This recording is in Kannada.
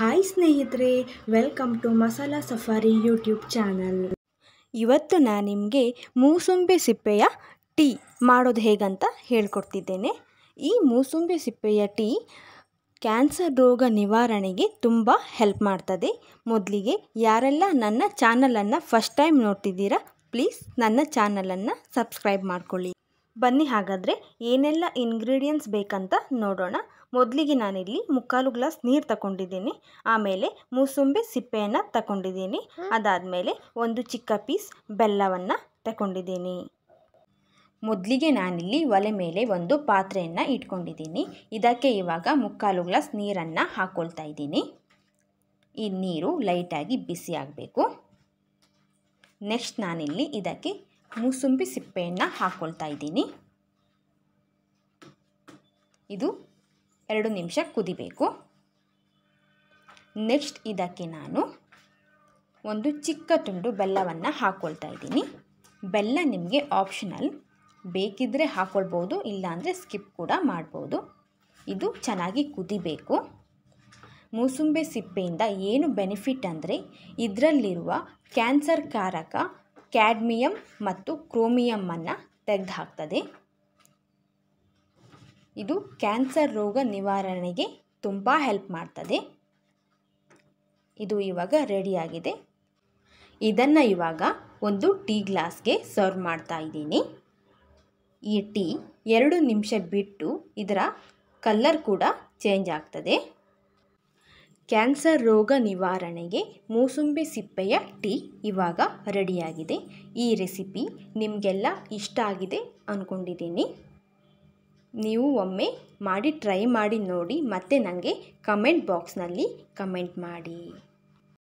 ಹಾಯ್ ಸ್ನೇಹಿತರೆ, welcome to Masala safari YouTube channel. ಇವತ್ತು ನಾನು ನಿಮಗೆ ಮೂಸುಂಬಿ ಸಿಪ್ಪೆಯ ಟೀ ಮಾಡೋದು ಹೇಗಂತ ಹೇಳ್ಕೊಡ್ತಿದ್ದೇನೆ. ಈ ಮೂಸುಂಬಿ ಸಿಪ್ಪೆಯ ಟೀ ಕ್ಯಾನ್ಸರ್ ರೋಗ ನಿವಾರಣೆಗೆ ತುಂಬ ಹೆಲ್ಪ್ ಮಾಡ್ತದೆ. ಮೊದಲಿಗೆ ಯಾರೆಲ್ಲ ನನ್ನ ಚಾನಲನ್ನು ಫಸ್ಟ್ ಟೈಮ್ ನೋಡ್ತಿದ್ದೀರಾ, ಪ್ಲೀಸ್ ನನ್ನ ಚಾನಲನ್ನು ಸಬ್ಸ್ಕ್ರೈಬ್ ಮಾಡ್ಕೊಳ್ಳಿ. ಬನ್ನಿ ಹಾಗಾದರೆ ಏನೆಲ್ಲ ಇಂಗ್ರೀಡಿಯೆಂಟ್ಸ್ ಬೇಕಂತ ನೋಡೋಣ. ಮೊದಲಿಗೆ ನಾನಿಲ್ಲಿ 3/4 ಗ್ಲಾಸ್ ನೀರು ತಗೊಂಡಿದ್ದೀನಿ. ಆಮೇಲೆ ಮೂಸುಂಬಿ ಸಿಪ್ಪೆಯನ್ನು ತಗೊಂಡಿದ್ದೀನಿ. ಅದಾದಮೇಲೆ ಒಂದು ಚಿಕ್ಕ ಪೀಸ್ ಬೆಲ್ಲವನ್ನು ತಗೊಂಡಿದ್ದೀನಿ. ಮೊದಲಿಗೆ ನಾನಿಲ್ಲಿ ಒಲೆ ಮೇಲೆ ಒಂದು ಪಾತ್ರೆಯನ್ನು ಇಟ್ಕೊಂಡಿದ್ದೀನಿ. ಇದಕ್ಕೆ ಇವಾಗ 3/4 ಗ್ಲಾಸ್ ನೀರನ್ನು ಹಾಕ್ಕೊಳ್ತಾ ಇದ್ದೀನಿ. ಈ ನೀರು ಲೈಟಾಗಿ ಬಿಸಿ ಆಗಬೇಕು. ನೆಕ್ಸ್ಟ್ ನಾನಿಲ್ಲಿ ಇದಕ್ಕೆ ಮೂಸುಂಬಿ ಸಿಪ್ಪೆಯನ್ನು ಹಾಕ್ಕೊಳ್ತಾ ಇದ್ದೀನಿ. ಇದು 2 ನಿಮಿಷ ಕುದಿಬೇಕು. ನೆಕ್ಸ್ಟ್ ಇದಕ್ಕೆ ನಾನು ಒಂದು ಚಿಕ್ಕ ತುಂಡು ಬೆಲ್ಲವನ್ನು ಹಾಕ್ಕೊಳ್ತಾ ಇದ್ದೀನಿ. ಬೆಲ್ಲ ನಿಮಗೆ ಆಪ್ಷನಲ್, ಬೇಕಿದ್ದರೆ ಹಾಕ್ಕೊಳ್ಬೋದು, ಇಲ್ಲಾಂದರೆ ಸ್ಕಿಪ್ ಕೂಡ ಮಾಡ್ಬೋದು. ಇದು ಚೆನ್ನಾಗಿ ಕುದಿಬೇಕು. ಮೂಸುಂಬಿ ಸಿಪ್ಪೆಯಿಂದ ಏನು ಬೆನಿಫಿಟ್ ಅಂದರೆ ಇದರಲ್ಲಿರುವ ಕ್ಯಾನ್ಸರ್ ಕಾರಕ ಕ್ಯಾಡ್ಮಿಯಮ್ ಮತ್ತು ಕ್ರೋಮಿಯಮನ್ನು ತೆಗೆದುಹಾಕ್ತದೆ. ಇದು ಕ್ಯಾನ್ಸರ್ ರೋಗ ನಿವಾರಣೆಗೆ ತುಂಬ ಹೆಲ್ಪ್ ಮಾಡ್ತದೆ. ಇದು ಇವಾಗ ರೆಡಿಯಾಗಿದೆ. ಇದನ್ನು ಇವಾಗ ಒಂದು ಟೀ ಗ್ಲಾಸ್ಗೆ ಸರ್ವ್ ಮಾಡ್ತಾ ಇದ್ದೀನಿ. ಈ ಟೀ 2 ನಿಮಿಷ ಬಿಟ್ಟು ಇದರ ಕಲರ್ ಕೂಡ ಚೇಂಜ್ ಆಗ್ತದೆ. ಕ್ಯಾನ್ಸರ್ ರೋಗ ನಿವಾರಣೆಗೆ ಮೂಸುಂಬಿ ಸಿಪ್ಪೆಯ ಟೀ ಇವಾಗ ರೆಡಿಯಾಗಿದೆ. ಈ ರೆಸಿಪಿ ನಿಮಗೆಲ್ಲ ಇಷ್ಟ ಆಗಿದೆ ಅಂದ್ಕೊಂಡಿದ್ದೀನಿ. ನೀವು ಒಮ್ಮೆ ಮಾಡಿ ಟ್ರೈ ಮಾಡಿ ನೋಡಿ, ಮತ್ತು ನನಗೆ ಕಮೆಂಟ್ ಬಾಕ್ಸ್ನಲ್ಲಿ ಕಮೆಂಟ್ ಮಾಡಿ.